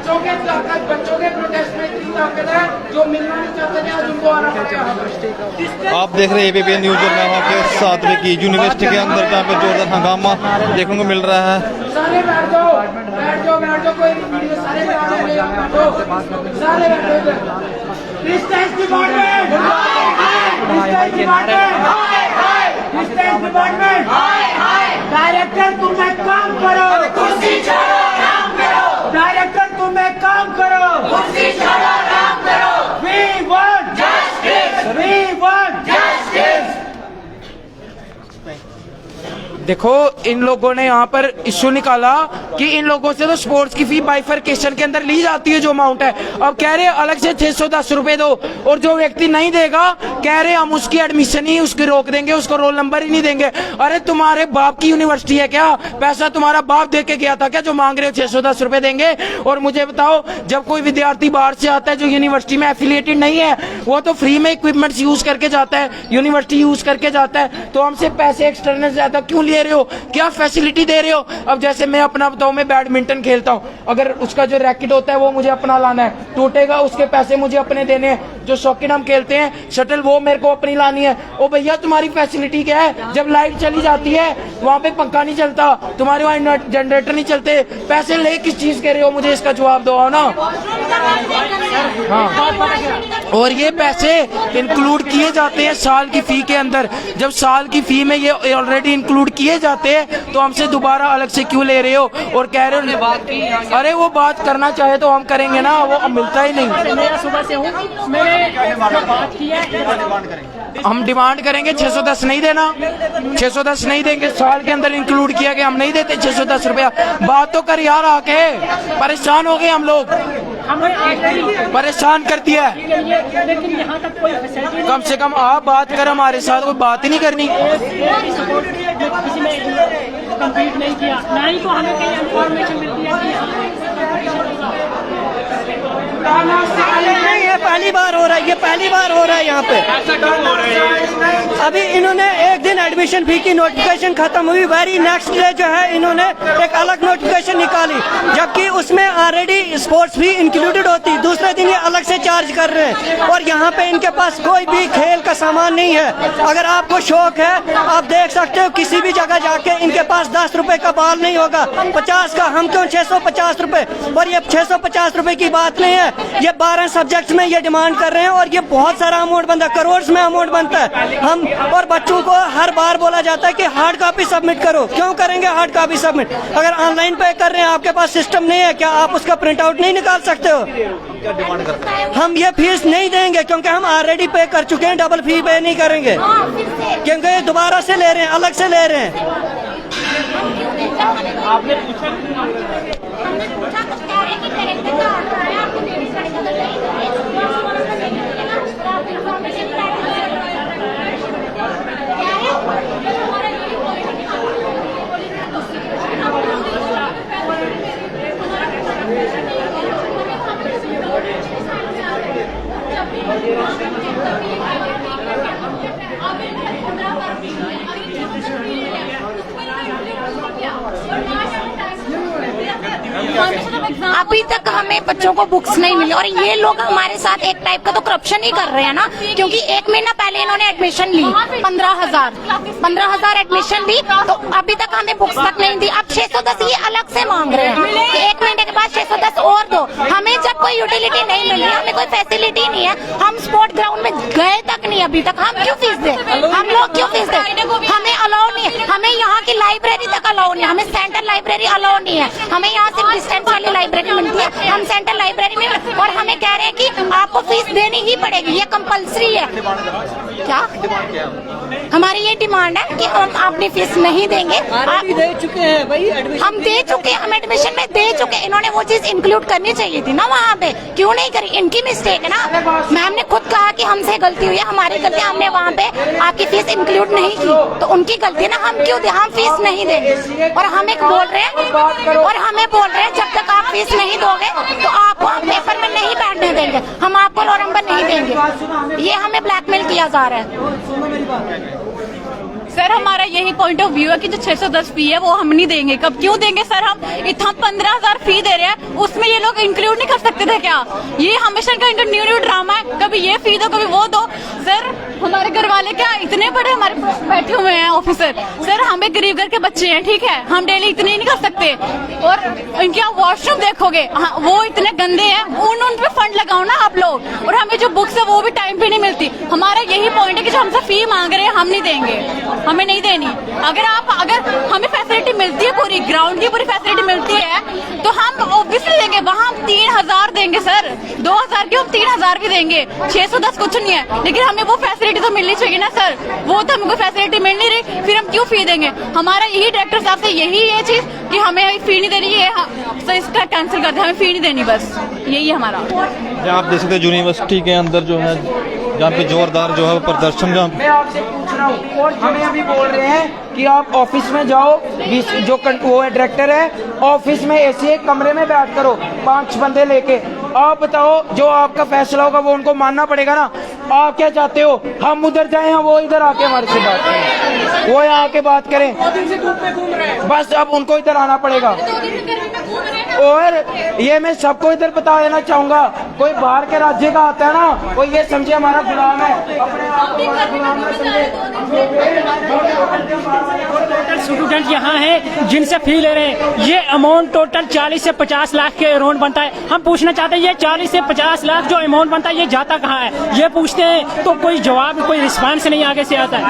बच्चों के प्रोटेस्ट में इतनी ताकत है जो मिलना नहीं चाहते थे आज उनको आना पड़ेगा। सारे बैठ जाओ कोई वीडियो सारे डायरेक्टर तुम एक काम करो, कुर्सी छोड़ो काम करो। डायरेक्टर तुम एक काम करो, कुर्सी छोड़ो काम करो। We want justice, we want justice। देखो इन लोगों ने यहाँ पर इश्यू निकाला कि इन लोगों से तो स्पोर्ट्स की फी बाइफरकेशन के अंदर ली जाती है जो अमाउंट है, अब कह रहे अलग से 610 रुपए दो, और जो व्यक्ति नहीं देगा कह रहे हम उसकी एडमिशन ही उसकी रोक देंगे, उसको रोल नंबर ही नहीं देंगे। अरे तुम्हारे बाप की यूनिवर्सिटी है क्या? पैसा तुम्हारा बाप दे के गया था क्या जो मांग रहे हो 610 रुपए देंगे? और मुझे बताओ जब कोई विद्यार्थी बाहर से आता है जो यूनिवर्सिटी में एफिलिएटेड नहीं है, वो तो फ्री में इक्विपमेंट्स यूज करके जाता है, यूनिवर्सिटी यूज करके जाता है, तो हमसे पैसे एक्सटर्नल ज्यादा क्यों ले रहे हो? क्या फैसिलिटी दे रहे हो? अब जैसे मैं अपना बताऊं, मैं बैडमिंटन खेलता हूं, अगर उसका जो रैकेट होता है वो मुझे अपना लाना है, टूटेगा उसके पैसे मुझे अपने देने हैं। जो शौकीन हम खेलते हैं शटल वो मेरे को अपनी लानी है। ओ भैया तुम्हारी फैसिलिटी क्या है? जब लाइट चली जाती है वहाँ पे पंखा नहीं चलता, तुम्हारे वहाँ जनरेटर नहीं चलते, पैसे ले किस चीज के रहे हो? मुझे इसका जवाब दो ना। हाँ, और ये पैसे इंक्लूड किए जाते हैं साल की फी के अंदर। जब साल की फी में ये ऑलरेडी इंक्लूड किए जाते हैं तो हमसे दोबारा अलग से क्यों ले रहे हो? और कह रहे हो अरे वो बात करना चाहे तो हम करेंगे ना, वो मिलता ही नहीं। मैं सुबह से हूँ, मैंने बात की है, हम डिमांड करेंगे 610 नहीं देना, 610 नहीं देंगे, साल के अंदर इंक्लूड किया गया, हम नहीं देते 610 रुपया। बात तो कर यार, आके परेशान हो गए हम लोग, परेशान कर दिया। लेकिन यहाँ तक कोई फैसिलिटी कम से कम आप बात कर, हमारे साथ कोई बात ही नहीं करनी। किसी ने कंप्लीट नहीं किया, ना ही तो हमें कहीं इंफॉर्मेशन मिलती है। ये पहली बार हो रहा है, ये पहली बार हो रहा है यहाँ पे। अभी इन्होंने एक दिन एडमिशन फी की नोटिफिकेशन खत्म हुई, वेरी नेक्स्ट डे जो है इन्होंने एक अलग नोटिफिकेशन निकाली, जबकि उसमें ऑलरेडी स्पोर्ट्स फी इंक्लूडेड होती, दूसरे दिन ये अलग से चार्ज कर रहे हैं। और यहाँ पे इनके पास कोई भी खेल का सामान नहीं है। अगर आपको शौक है आप देख सकते हो, किसी भी जगह जाके इनके पास 10 रुपए का बॉल नहीं होगा, 50 का, हम क्यों 650 रुपए? और ये 650 रुपए की बात नहीं है, ये 12 सब्जेक्ट्स में ये डिमांड कर रहे हैं, और ये बहुत सारा अमाउंट बनता है, करोड़ में अमाउंट बनता है। हम और बच्चों को हर बार बोला जाता है कि हार्ड कॉपी सबमिट करो, क्यों करेंगे हार्ड कॉपी सबमिट? अगर ऑनलाइन पे कर रहे हैं, आपके पास सिस्टम नहीं है, क्या आप उसका प्रिंट आउट नहीं निकाल सकते हो? हम ये फीस नहीं देंगे क्योंकि हम ऑलरेडी पे कर चुके हैं, डबल फी पे नहीं करेंगे, क्योंकि ये दोबारा से ले रहे हैं, अलग से ले रहे हैं। आपने पूछा अभी तक हमें बच्चों को बुक्स नहीं मिली, और ये लोग हमारे साथ एक टाइप का तो करप्शन ही कर रहे हैं ना, क्योंकि 1 महीना पहले इन्होंने एडमिशन ली 15,000 एडमिशन ली, तो अभी तक हमें बुक्स तक नहीं दी। अब 610 ये अलग से मांग रहे हैं कि 1 महीने के बाद 610 और दो। हमें जब कोई यूटिलिटी नहीं मिली, हमें कोई फैसिलिटी नहीं है, हम स्पोर्ट ग्राउंड में गए तक नहीं अभी तक, हम क्यों फीस दें? हम लोग क्यों फीस दें? हमें अलाउ नहीं है, हमें यहाँ की लाइब्रेरी तक अलाउ नहीं है, हमें सेंट्रल लाइब्रेरी अलाउ नहीं है, हमें यहाँ सिर्फ डिस्टेंस वाली लाइब्रेरी मिलती है, हम सेंट्रल लाइब्रेरी में, और हमें कह रहे हैं कि आपको फीस देनी ही पड़ेगी, ये कंपलसरी है। क्या हमारी ये डिमांड है कि हम अपनी फीस नहीं देंगे। आप दे चुके हैं भाई एडमिशन, हम दे चुके हैं, हम एडमिशन में दे चुके हैं। इन्होंने वो चीज इंक्लूड करनी चाहिए थी ना वहाँ पे, क्यों नहीं करी? इनकी मिस्टेक है ना। मैम ने खुद कहा कि हमसे गलती हुई है, हमारी गलती, हमने वहाँ पे आपकी फीस इंक्लूड नहीं की, तो उनकी गलती है ना। हम क्यों दे? हम फीस नहीं देंगे, और हमें बोल रहे हैं जब तक आप फीस नहीं दोगे तो आपको हम पेपर में नहीं बैठने देंगे, हम आपको रोल नंबर नहीं देंगे। ये हमें ब्लैकमेल किया जा रहा है। सर हमारा यही पॉइंट ऑफ व्यू है कि जो 610 फी है वो हम नहीं देंगे। कब क्यों देंगे सर? हम 15,000 फी दे रहे हैं, उसमें ये लोग इंक्लूड नहीं कर सकते थे क्या? ये हमेशा का न्यू ड्रामा है, कभी ये फी दो कभी वो दो। सर हमारे घर वाले क्या इतने बड़े हमारे पास बैठे हुए हैं ऑफिसर, सर हमें गरीब घर के बच्चे हैं, ठीक है, हम डेली इतने नहीं कर सकते। और इनके आप वॉशरूम देखोगे, हाँ, वो इतने गंदे हैं, उन पे फंड लगाओ ना आप लोग। और हमें जो बुक्स है वो भी टाइम पे नहीं मिलती। हमारा यही पॉइंट है कि जो हमसे फी मांग रहे हैं हम नहीं देंगे, हमें नहीं देनी। अगर हमें फैसिलिटी मिलती है, पूरी ग्राउंड की पूरी फैसिलिटी मिलती है तो हम ऑब्वियसली देंगे। वहाँ हम 3,000 देंगे सर, 2,000 की हम 3,000 भी देंगे। 610 कुछ नहीं है, लेकिन हमें वो फैसिलिटी तो मिलनी चाहिए ना सर। वो तो हमको फैसिलिटी मिल नहीं रही, फिर हम क्यों फी देंगे? हमारा यही डायरेक्टर साहब से यही ये चीज कि हमें फी नहीं देनी है, तो इसका कैंसिल कर दे, हमें फी नहीं देनी, बस यही है हमारा। आप देख सकते हैं यूनिवर्सिटी के अंदर जो है जहाँ पे जोरदार जो है प्रदर्शन जहाँ मैं आपसे पूछ रहा हूँ, हमें अभी बोल रहे हैं कि आप ऑफिस में जाओ, जो वो है डायरेक्टर है, ऑफिस में ऐसे एक कमरे में बैठ करो 5 बंदे लेके। आप बताओ, जो आपका फैसला होगा वो उनको मानना पड़ेगा ना। आप क्या चाहते हो, हम उधर जाएं या वो इधर आके हमारे से बात करें? वो यहाँ आके बात करें, बस अब उनको इधर आना पड़ेगा। और ये मैं सबको इधर बता देना चाहूंगा, कोई बाहर के राज्य का आता है ना, कोई ये समझे हमारा गुलाम है, अपने आप को हमारा गुलाम ना समझे। स्टूडेंट यहाँ है जिनसे फी ले रहे हैं, ये अमाउंट टोटल 40 से 50 लाख के अराउंड बनता है। हम पूछना चाहते हैं ये 40 से 50 लाख जो अमाउंट बनता है ये जाता कहाँ है? ये पूछते हैं तो कोई जवाब, कोई रिस्पांस नहीं आगे से आता है।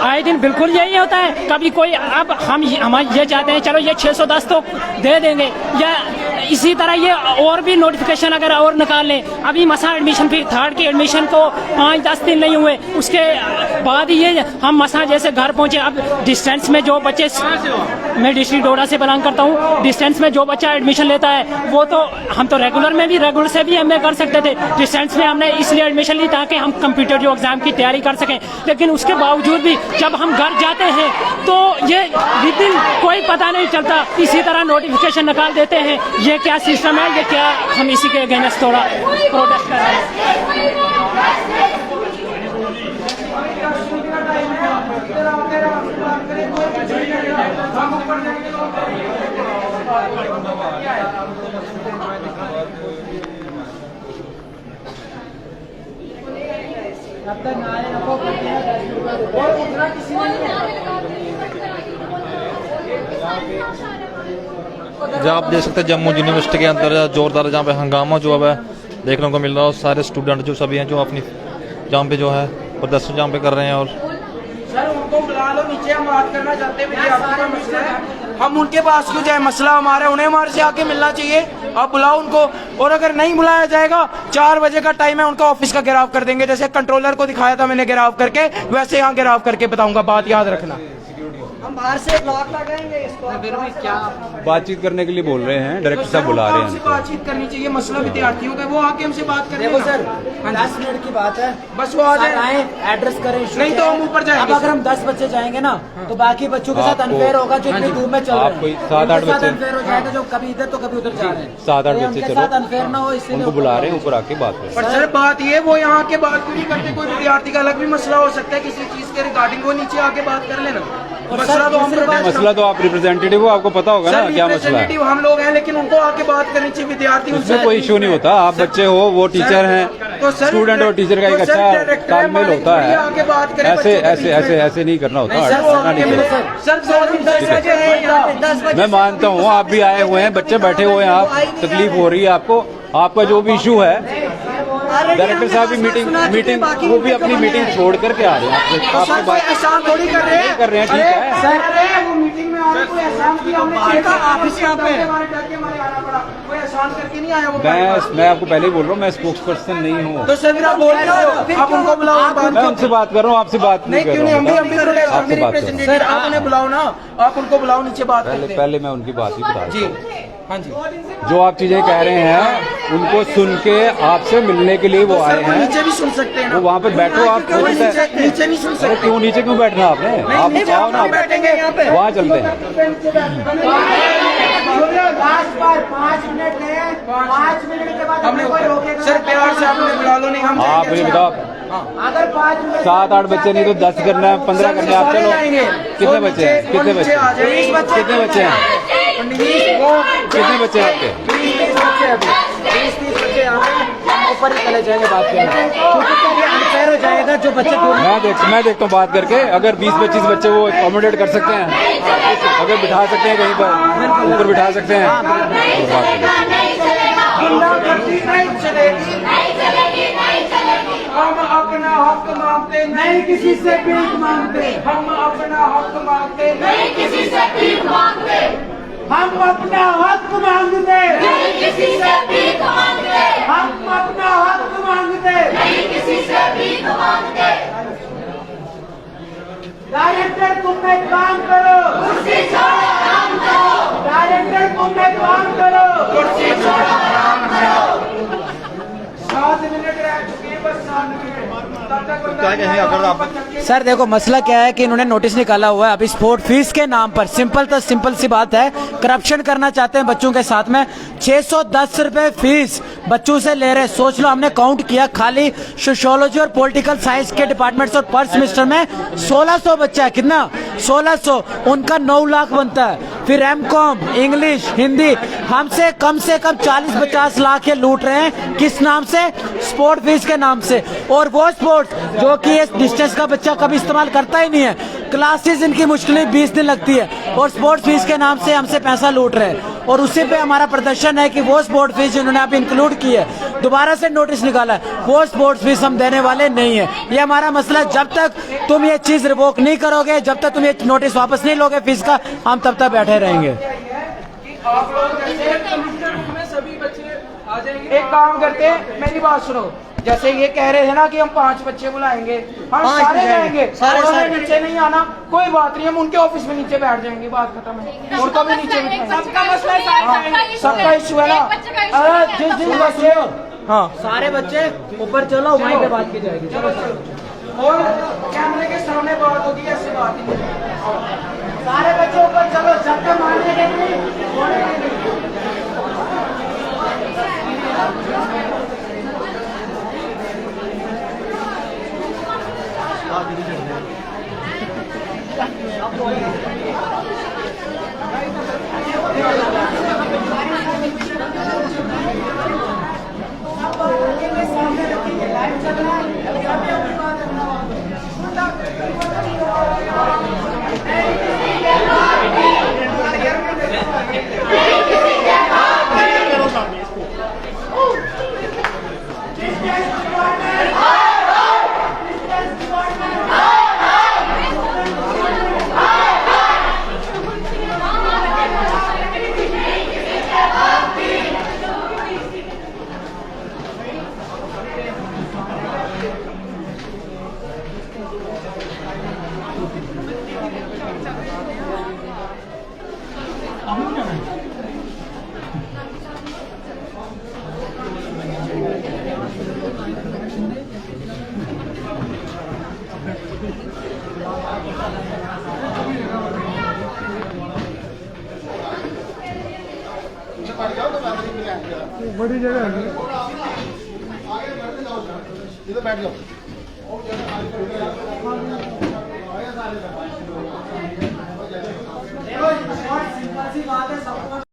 आए दिन बिल्कुल यही होता है। कभी कोई, अब हम ये चाहते हैं चलो ये 610 तो दे देंगे, या इसी तरह ये और भी नोटिफिकेशन अगर और निकाल लें। अभी मसा एडमिशन फी 3rd की एडमिशन को 5-10 दिन नहीं हुए, उसके बाद ये हम मसा जैसे घर पहुंचे। अब डिस्टेंस में जो बच्चे, मैं डिस्ट्रिक्ट डोडा से बिलोंग करता हूँ, डिस्टेंस में जो बच्चा एडमिशन लेता है वो तो हम तो रेगुलर से भी MA कर सकते थे, डिस्टेंस में हमने इसलिए एडमिशन ली ताकि हम कंप्यूटर एग्जाम की तैयारी कर सकें। लेकिन उसके बावजूद भी जब हम घर जाते हैं तो ये विदिन कोई पता नहीं चलता, इसी तरह नोटिफिकेशन निकाल देते हैं। ये क्या सिस्टम है, ये क्या? हम इसी के अगेंस्ट थोड़ा प्रोटेस्ट कर रहे हैं। जहाँ आप देख सकते हैं जम्मू यूनिवर्सिटी के अंदर जोरदार जहाँ पे हंगामा जो है देखने को मिल रहा है। सारे स्टूडेंट जो सभी हैं जो अपनी जहाँ पे जो है प्रदर्शन जहाँ पे कर रहे हैं। और सर उनको बुला लो नीचे, हम बात करना चाहते हैं, विद्यार्थी का मसला है, हम उनके पास क्यों जाए? मसला हमारा है, उन्हें हमारे से आके मिलना चाहिए। आप बुलाओ उनको, और अगर नहीं बुलाया जाएगा 4 बजे का टाइम है, उनका ऑफिस का घेराव कर देंगे। जैसे कंट्रोलर को दिखाया था मैंने घेराव करके, वैसे यहाँ घेराव करके बताऊंगा, बात याद रखना। हम बाहर से ब्लॉक लगाएंगे इसको। क्या बातचीत करने के लिए बोल रहे हैं, डायरेक्टर साहब बुला रहे हैं। हमसे बातचीत करनी चाहिए, मसला विद्यार्थियों का, वो आके हमसे बात करें। देखो सर, 10 मिनट की बात है, बस वो आ जाए, एड्रेस करें। नहीं तो हम ऊपर जाएंगे। अब अगर हम 10 बच्चे जाएंगे ना तो बाकी बच्चों के साथ अनफेयर होगा जो इतनी दूर में चल रहे हैं। आपको 7-8 बच्चे अनफेयर हो जाएगा जो कभी इधर तो कभी उधर जा रहे हैं। 7-8 बच्चे उनके चलो, साथ अनफेयर ना हो, इसलिए उनको बुला रहे हैं, ऊपर आके बात करें। पर सर बात ये, वो यहाँ के बात क्यों नहीं करते? कोई विद्यार्थी का अलग भी मसला हो सकता है किसी चीज के रिगार्डिंग, वो नीचे आके बात कर लेना। मसला तो हम मसला तो आप रिप्रेजेंटेटिव हो, आपको पता होगा ना क्या मसला है। हम लोग हैं, लेकिन उनको आके बात करनी चाहिए विद्यार्थी। उसमें कोई इशू नहीं होता, आप बच्चे हो, वो टीचर हैं, तो स्टूडेंट और टीचर का एक अच्छा तालमेल होता है। ऐसे नहीं करना होता। मैं मानता हूँ आप भी आए हुए हैं, बच्चे बैठे हुए हैं, आप तकलीफ हो रही है आपको, आपका जो भी इशू है। डायरेक्टर साहब भी मीटिंग वो भी अपनी मीटिंग छोड़ करके आ रहे हैं, आपसे बात एहसान थोड़ी कर रहे हैं। कर रहे हैं, ठीक है सर अरे वो मीटिंग में आने कोई एहसान किया, हमने ऑफिस यहाँ पे हमारे डर के मारे आना पड़ा, कोई एहसान करके नहीं आया। वो मैं आपको पहले ही बोल रहा हूँ, मैं स्पोक्स पर्सन नहीं हूँ। तो सर आप बोल रहे हो, आप उनको बुलाओ। मैं उनसे बात कर रहा हूँ, आपसे बात नहीं कर रहा हूँ। सर आप उन्हें बुलाओ ना, आप उनको बुलाओ नीचे बात करते हैं। पहले मैं उनकी बात ही बता जी, हाँ जी। जो आप चीजें कह रहे हैं उनको सुन के आपसे मिलने के लिए वो आए हैं। नीचे भी सुन सकते हैं ना, वो वहाँ पे बैठो आप। नीचे नहीं सुन सकते। क्यों नीचे क्यों बैठना आपने? आप आओ ना, बैठेंगे यहाँ पे, वहाँ चलते हैं। लास्ट बार 5 मिनट है, 5 मिनट के बाद हमने कोई रोकेगा सर प्यार से आपने बुला लो, नहीं हम आप मुझे बताओ, अगर 5 मिनट 7-8 बच्चे नहीं तो 10 करना है, 15 करना है, आप चलो। कितने बच्चे हैं? कितने बच्चे हैं? कितने बच्चे हैं? कितने बच्चे हैं आपके? 20-30 बच्चे यहाँ पे ऊपर ही चले जाएंगे बात करने, क्योंकि अनफेयर हो जाएगा जो बच्चे दूर। मैं देखता हूँ बात करके, अगर 20-25 बच्चे वो अकोमोडेट कर सकते हैं, अगर बिठा सकते हैं कहीं पर ऊपर बिठा सकते हैं तो बात करें। गुंडागर्दी नहीं चलेगी, हम अपना हक मांगते नहीं किसी से भीख मांगते, हम अपना हक मांगते नहीं किसी से भीख मांगते, हम अपना हक मांगते नहीं किसी से भीख मांगते, हम अपना हक मांगते नहीं किसी से भीख मांगते। डायरेक्टर तुम एक काम करो, कुर्सी छोड़ो काम करो, डायरेक्टर तुम एक काम करो, कुर्सी छोड़ो काम करो। 7 मिनट रह चुके हैं, बस 7 मिनट। क्या कहेंगे अगर आप सर देखो मसला क्या है कि इन्होंने नोटिस निकाला हुआ है अभी स्पोर्ट फीस के नाम पर, सिंपल सी बात है, करप्शन करना चाहते हैं बच्चों के साथ में। 610 रुपए फीस बच्चों से ले रहे, सोच लो हमने काउंट किया, खाली सोशियोलॉजी और पॉलिटिकल साइंस के डिपार्टमेंट्स और फर्स्ट सेमेस्टर में 1600 बच्चा है, कितना 1600, उनका 9 लाख बनता है। फिर एमकॉम, इंग्लिश, हिंदी, हमसे कम 40-50 लाख ये लूट रहे हैं, किस नाम से? स्पोर्ट फीस के नाम से। और वो स्पोर्ट्स जो कि इस डिस्टेंस का बच्चा कभी इस्तेमाल करता ही नहीं है, क्लासेस इनकी मुश्किलें 20 दिन लगती है, और स्पोर्ट्स फीस के नाम से हमसे पैसा लूट रहे हैं। और उसी पे हमारा प्रदर्शन है कि वो स्पोर्ट फीस जिन्होंने आप इंक्लूड की है, दोबारा से नोटिस निकाला है, वो स्पोर्ट्स फीस हम देने वाले नहीं है। ये हमारा मसला है, जब तक तुम ये चीज रिवोक नहीं करोगे, जब तक तुम ये नोटिस वापस नहीं लोगे फीस का, हम तब तक बैठे रहेंगे। आप लोग जैसे कमिश्नर रूम में सभी बच्चे आ जाएंगे, एक काम करते हैं, मेरी बात सुनो, जैसे ये कह रहे थे ना कि हम 5 बच्चे बुलाएंगे, हम सारे जाएंगे, सारे नीचे नहीं आना, कोई बात नहीं, हम उनके ऑफिस में नीचे बैठ जाएंगे, बात खत्म है, उनको भी नीचे बिठाएंगे। सबका मसला है, सबका इश्यू है ना। अरे जिस दिन बच्चे, हाँ सारे बच्चे ऊपर चलो, वहीं पे बात की जाएगी। चलो और कैमरे के सामने बात होगी, ऐसी बात ही नहीं। सारे बच्चे ऊपर चलो, चक्कर मारने के लिए। बड़ी जगह है, इधर बैठ जाओ। सिंपल सी बात है, सबको